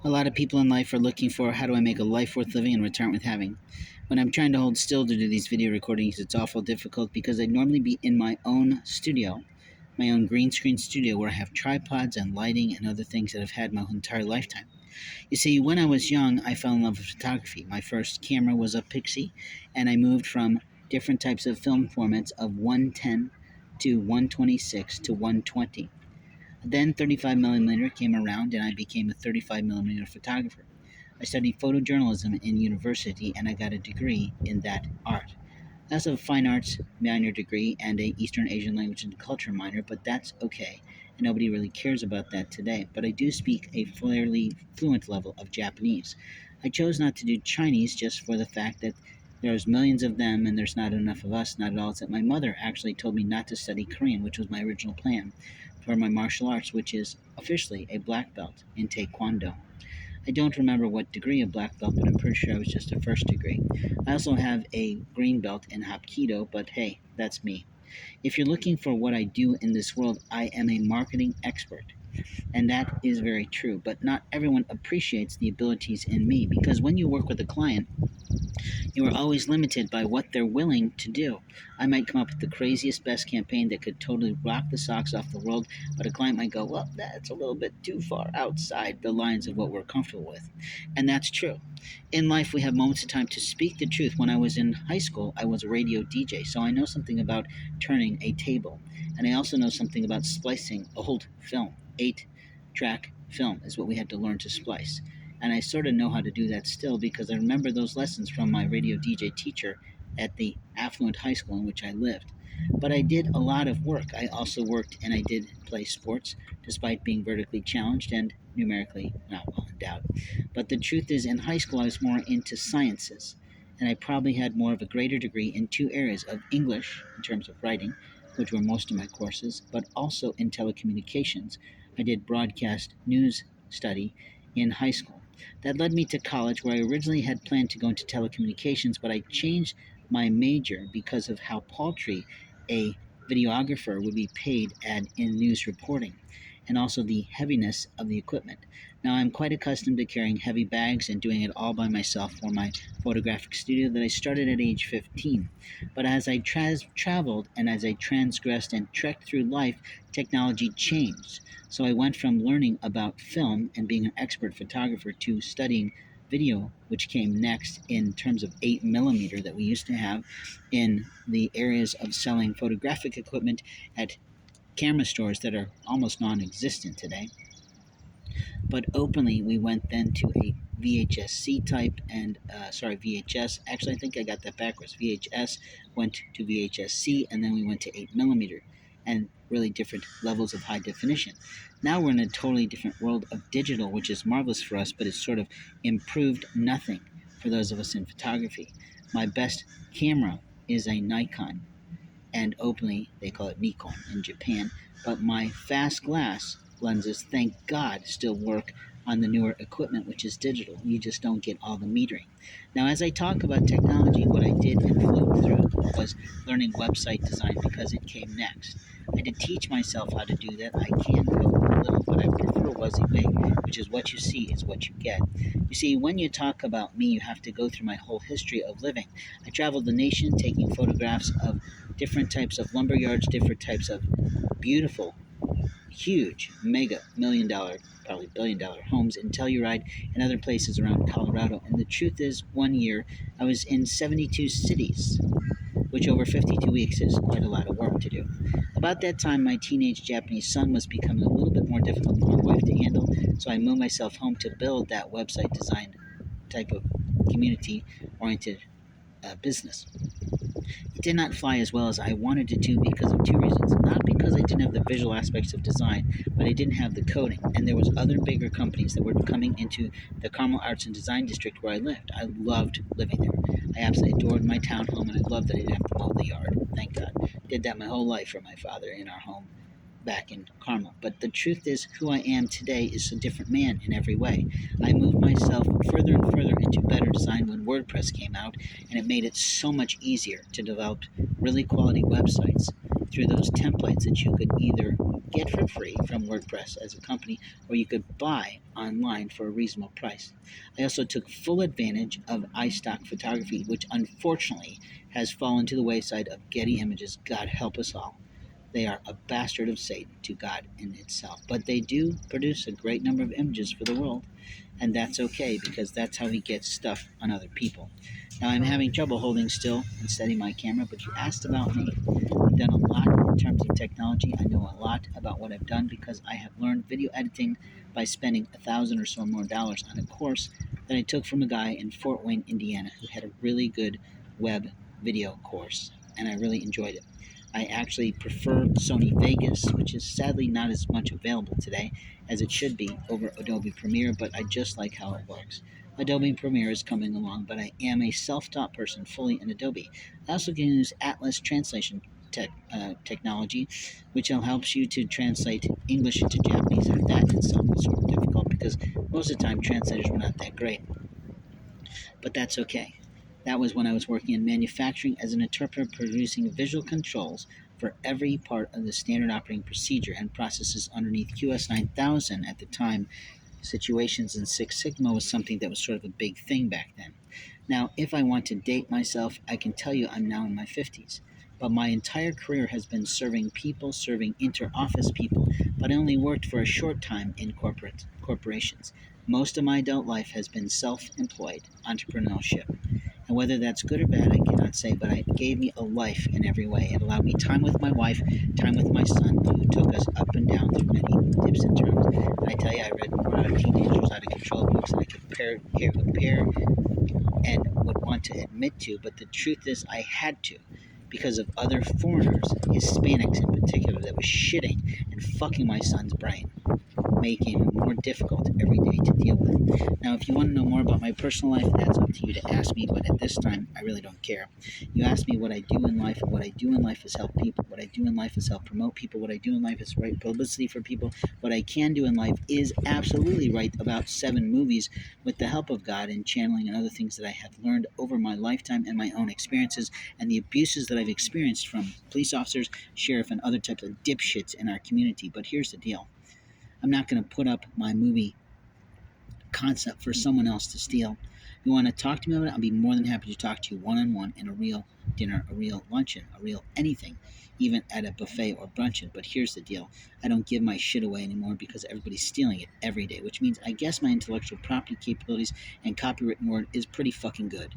A lot of people in life are looking for how do I make a life worth living and return with having. When I'm trying to hold still to do these video recordings, it's awful difficult because I'd normally be in my own studio, my own green screen studio where I have tripods and lighting and other things that I've had my entire lifetime. You see, when I was young, I fell in love with photography. My first camera was a Pixie, and I moved from different types of film formats of 110 to 126 to 120. Then 35 millimeter came around and I became a 35 millimeter photographer. I studied photojournalism in university and I got a degree in that art. I also have a fine arts minor degree and a Eastern Asian language and culture minor, but that's okay. And nobody really cares about that today. But I do speak a fairly fluent level of Japanese. I chose not to do Chinese just for the fact that there's millions of them and there's not enough of us, not at all. It's that my mother actually told me not to study Korean, which was my original plan for my martial arts, which is officially a black belt in Taekwondo. I don't remember what degree of black belt, but I'm pretty sure I was just a first degree. I also have a green belt in Hapkido, but hey, that's me. If you're looking for what I do in this world, I am a marketing expert. And that is very true, but not everyone appreciates the abilities in me because when you work with a client, you are always limited by what they're willing to do. I might come up with the craziest, best campaign that could totally rock the socks off the world, but a client might go, well, that's a little bit too far outside the lines of what we're comfortable with. And that's true. In life, we have moments of time to speak the truth. When I was in high school, I was a radio DJ, so I know something about turning a table. And I also know something about splicing old film. 8-track film is what we had to learn to splice. And I sort of know how to do that still because I remember those lessons from my radio DJ teacher at the affluent high school in which I lived. But I did a lot of work. I also worked and I did play sports despite being vertically challenged and numerically not well endowed. But the truth is, in high school, I was more into sciences. And I probably had more of a greater degree in two areas of English, in terms of writing, which were most of my courses, but also in telecommunications. I did broadcast news study in high school. That led me to college, where I originally had planned to go into telecommunications, but I changed my major because of how paltry a videographer would be paid in news reporting, and also the heaviness of the equipment. Now, I'm quite accustomed to carrying heavy bags and doing it all by myself for my photographic studio that I started at age 15. But as I traveled and as I transgressed and trekked through life, technology changed. So I went from learning about film and being an expert photographer to studying video, which came next in terms of 8 millimeter that we used to have in the areas of selling photographic equipment at camera stores that are almost non existent today. But openly, we went then to a VHS-C type and, VHS. Actually, I think I got that backwards. VHS went to VHS-C, and then we went to 8 millimeter and really different levels of high definition. Now we're in a totally different world of digital, which is marvelous for us, but it's sort of improved nothing for those of us in photography. My best camera is a Nikon, and openly they call it Nikon in Japan, but my fast glass lenses, thank God, still work on the newer equipment, which is digital. You just don't get all the metering. Now, as I talk about technology, what I did and flowed through was learning website design because it came next. I did teach myself how to do that. I can code a little, but I prefer WYSIWYG, which is what you see is what you get. You see, when you talk about me, you have to go through my whole history of living. I traveled the nation taking photographs of different types of lumber yards, different types of beautiful, huge, mega $1 million, probably $1 billion homes in Telluride and other places around Colorado. And the truth is, one year I was in 72 cities, which over 52 weeks is quite a lot of work to do. About that time, my teenage Japanese son was becoming a little bit more difficult for my wife to handle, so I moved myself home to build that website design type of community-oriented business. It did not fly as well as I wanted it to because of two reasons. Not because I didn't have the visual aspects of design, but I didn't have the coding. And there was other bigger companies that were coming into the Carmel Arts and Design District where I lived. I loved living there. I absolutely adored my townhome, and I loved that I didn't have to mow the yard. Thank God. Did that my whole life for my father in our home back in Carmel. But the truth is, who I am today is a different man in every way. I moved myself further and further into better design when WordPress came out, and it made it so much easier to develop really quality websites. through those templates that you could either get for free from WordPress as a company or you could buy online for a reasonable price. I also took full advantage of iStock photography, which unfortunately has fallen to the wayside of Getty Images. God help us all. They are a bastard of Satan to God in itself, but they do produce a great number of images for the world, and that's okay because that's how he gets stuff on other people. Now, I'm having trouble holding still and steady my camera, but you asked about me. I've done a lot in terms of technology. I know a lot about what I've done because I have learned video editing by spending $1,000 or so more dollars on a course that I took from a guy in Fort Wayne, Indiana, who had a really good web video course, and I really enjoyed it. I actually prefer Sony Vegas, which is sadly not as much available today as it should be over Adobe Premiere, but I just like how it works. Adobe Premiere is coming along, but I am a self-taught person fully in Adobe. I also can use Atlas translation technology, which helps you to translate English into Japanese, and that itself is sort of difficult because most of the time translators were not that great. But that's okay. That was when I was working in manufacturing as an interpreter producing visual controls for every part of the standard operating procedure and processes underneath QS 9000 at the time. Situations in Six Sigma was something that was sort of a big thing back then. Now, if I want to date myself, I can tell you I'm now in my 50s. But my entire career has been serving people, serving inter-office people, but I only worked for a short time in corporations. Most of my adult life has been self-employed entrepreneurship. And whether that's good or bad, I cannot say, but it gave me a life in every way. It allowed me time with my wife, time with my son, who took us up and down through many dips and turns. And I tell you, I read more out of Teenagers Out of Control books than I could compare and would want to admit to, but the truth is I had to because of other foreigners, Hispanics in particular, that was shitting and fucking my son's brain, making it more difficult every day to deal with. Now, if you want to know more about my personal life, that's up to you to ask me, but at this time, I really don't care. You ask me what I do in life, and what I do in life is help people. What I do in life is help promote people. What I do in life is write publicity for people. What I can do in life is absolutely write about 7 movies with the help of God and channeling and other things that I have learned over my lifetime and my own experiences and the abuses that I've experienced from police officers, sheriff, and other types of dipshits in our community. But here's the deal. I'm not going to put up my movie concept for someone else to steal. You want to talk to me about it? I'll be more than happy to talk to you one-on-one in a real dinner, a real luncheon, a real anything, even at a buffet or bruncheon. But here's the deal. I don't give my shit away anymore because everybody's stealing it every day, which means I guess my intellectual property capabilities and copywritten word is pretty fucking good.